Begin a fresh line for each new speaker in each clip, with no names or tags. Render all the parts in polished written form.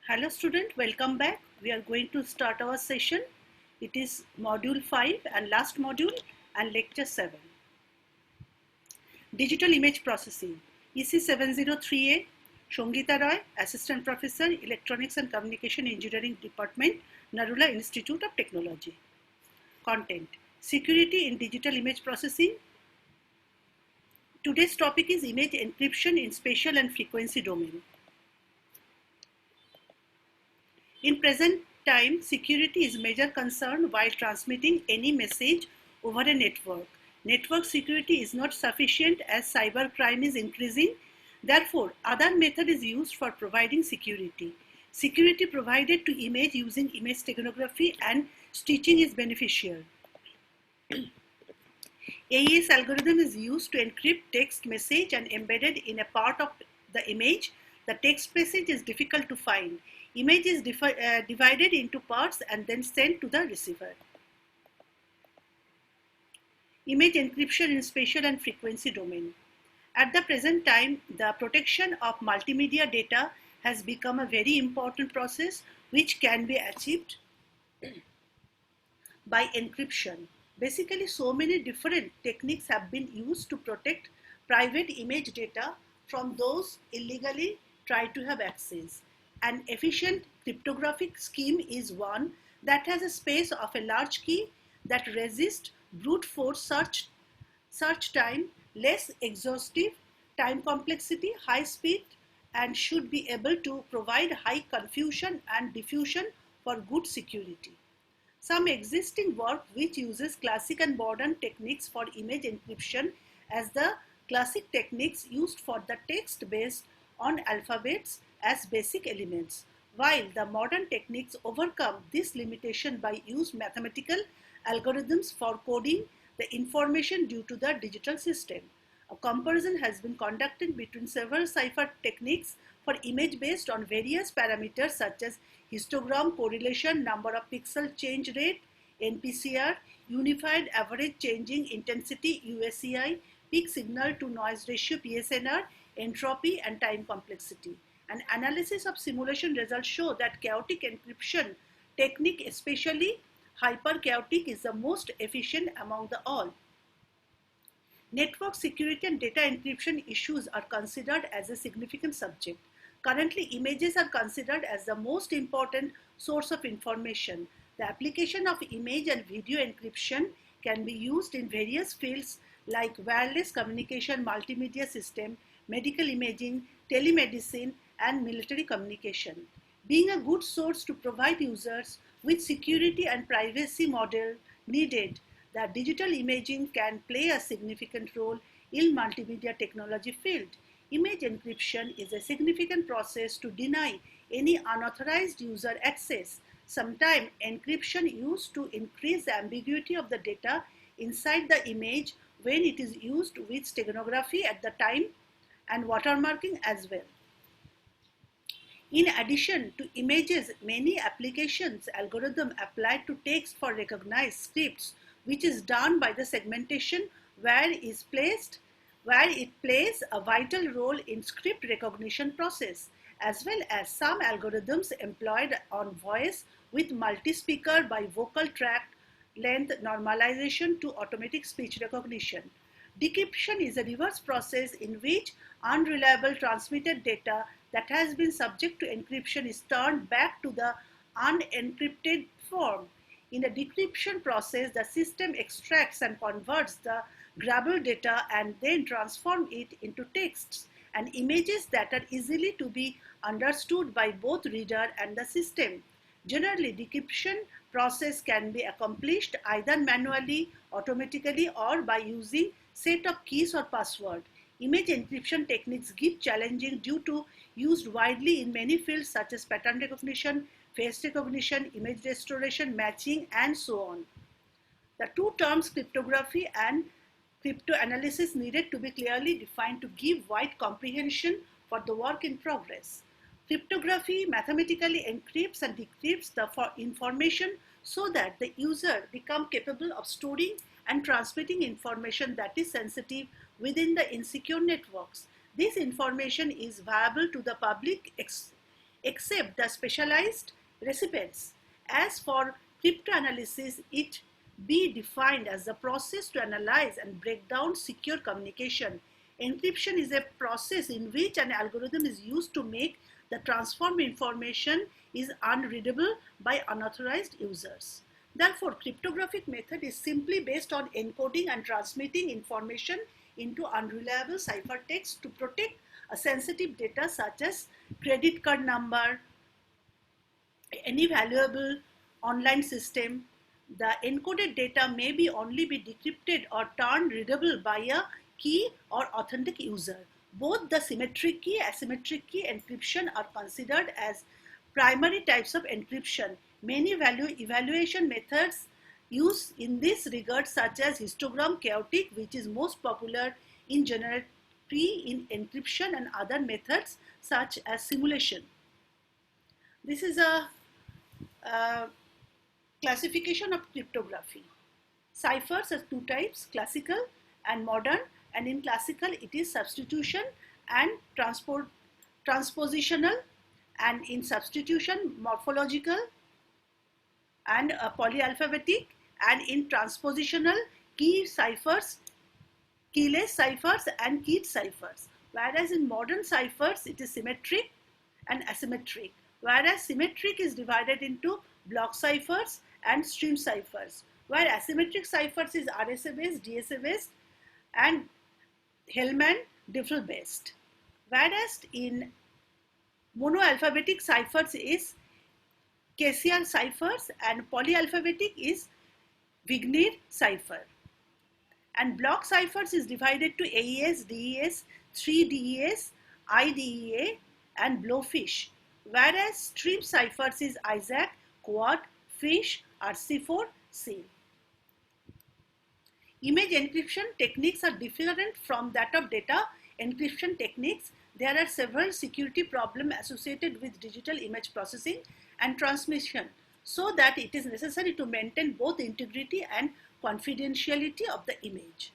Hello student, welcome back. We are going to start our session. It is module 5 and last module and lecture 7. Digital Image Processing, EC 703A, Shongita Roy, Assistant Professor, Electronics and Communication Engineering Department, Narula Institute of Technology. Content, Security in Digital Image Processing. Today's topic is image encryption in spatial and frequency domain. In present time, security is major concern while transmitting any message over a network. Network security is not sufficient as cybercrime is increasing. Therefore, other method is used for providing security. Security provided to image using image steganography and stitching is beneficial. AES algorithm is used to encrypt text message and embedded in a part of the image. The text message is difficult to find. Image is divided into parts and then sent to the receiver. Image encryption in spatial and frequency domain. At the present time, the protection of multimedia data has become a very important process which can be achieved by encryption. Basically, so many different techniques have been used to protect private image data from those illegally try to have access. An efficient cryptographic scheme is one that has a space of a large key that resists brute force search time, less exhaustive time complexity, high speed, and should be able to provide high confusion and diffusion for good security. Some existing work which uses classic and modern techniques for image encryption as the classic techniques used for the text based on alphabets as basic elements, while the modern techniques overcome this limitation by use mathematical algorithms for coding the information due to the digital system. A comparison has been conducted between several cipher techniques for image based on various parameters such as histogram correlation, number of pixel change rate, NPCR, unified average changing intensity USCI, peak signal to noise ratio PSNR, entropy and time complexity. An analysis of simulation results show that chaotic encryption technique, especially hyper-chaotic, is the most efficient among the all. Network security and data encryption issues are considered as a significant subject. Currently, images are considered as the most important source of information. The application of image and video encryption can be used in various fields like wireless communication, multimedia system, medical imaging, telemedicine, and military communication. Being a good source to provide users with security and privacy model needed, the digital imaging can play a significant role in multimedia technology field. Image encryption is a significant process to deny any unauthorized user access. Sometimes encryption used to increase the ambiguity of the data inside the image when it is used with steganography at the time and watermarking as well. In addition to images, many applications algorithm applied to text for recognized scripts, which is done by the segmentation where it plays a vital role in script recognition process, as well as some algorithms employed on voice with multi-speaker by vocal tract length normalization to automatic speech recognition. Decryption is a reverse process in which unreliable transmitted data that has been subject to encryption is turned back to the unencrypted form. In a decryption process, the system extracts and converts the garbled data and then transforms it into texts and images that are easily to be understood by both reader and the system. Generally, decryption process can be accomplished either manually, automatically, or by using set of keys or password. Image encryption techniques give challenging due to used widely in many fields such as pattern recognition, face recognition, image restoration, matching, and so on. The two terms cryptography and cryptanalysis needed to be clearly defined to give wide comprehension for the work in progress. Cryptography mathematically encrypts and decrypts the information so that the user becomes capable of storing and transmitting information that is sensitive within the insecure networks. This information is viable to the public except the specialized recipients. As for cryptanalysis, it be defined as the process to analyze and break down secure communication. Encryption is a process in which an algorithm is used to make the transformed information is unreadable by unauthorized users. Therefore, cryptographic method is simply based on encoding and transmitting information into unreliable ciphertext to protect a sensitive data such as credit card number, any valuable online system. The encoded data may be only be decrypted or turned readable by a key or authentic user. Both the symmetric key, asymmetric key encryption are considered as primary types of encryption. Many value evaluation methods used in this regard, such as histogram, chaotic, which is most popular in general in encryption, and other methods such as simulation. This is a classification of cryptography. Ciphers are two types, classical and modern, and in classical it is substitution and transpositional, and in substitution morphological and polyalphabetic, and in transpositional key ciphers, keyless ciphers and keyed ciphers. Whereas in modern ciphers it is symmetric and asymmetric, whereas symmetric is divided into block ciphers and stream ciphers, where asymmetric ciphers is RSA based, DSA based, and Hellman-Diffel based, whereas in monoalphabetic ciphers is Cassian ciphers and polyalphabetic is Vignir cipher. And block ciphers is divided to AES, DES, 3DES, IDEA, and Blowfish, whereas stream ciphers is Isaac, Quad, Fish, RC4, Seal. Image encryption techniques are different from that of data encryption techniques. There are several security problems associated with digital image processing and transmission, so that it is necessary to maintain both integrity and confidentiality of the image.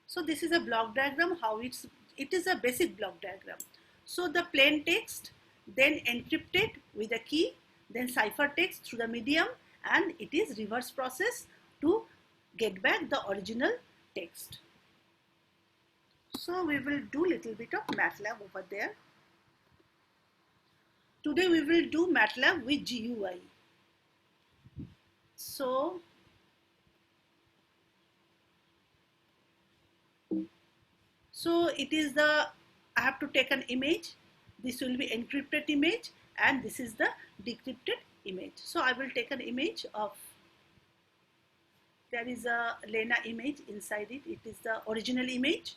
So this is a block diagram, how it is a basic block diagram. So the plain text, then encrypted with a key, then ciphertext through the medium, and it is reverse process to get back the original text. So we will do little bit of MATLAB over there. Today we will do MATLAB with GUI. So it is the, I have to take an image. This will be encrypted image, and this is the decrypted image. So I will take an image of, there is a Lena image inside it. It is the original image.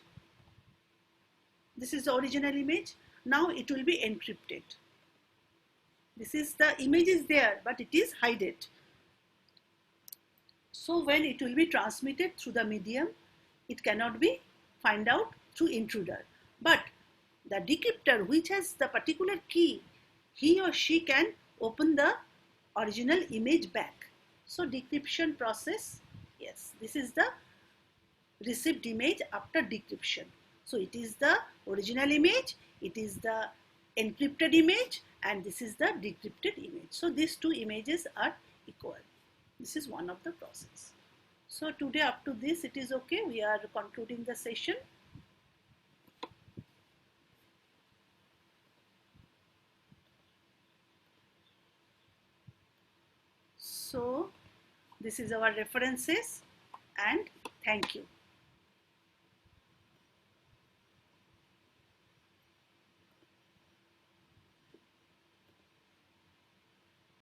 This is the original image. Now it will be encrypted. This is the image is there, but it is hidden. So when it will be transmitted through the medium, it cannot be found out through intruder. But the decryptor, which has the particular key, he or she can open the original image back. So decryption process, yes, this is the received image after decryption. So it is the original image, it is the encrypted image, and this is the decrypted image. So these two images are equal. This is one of the process. So today up to this it is okay. We are concluding the session. So this is our references, and thank you.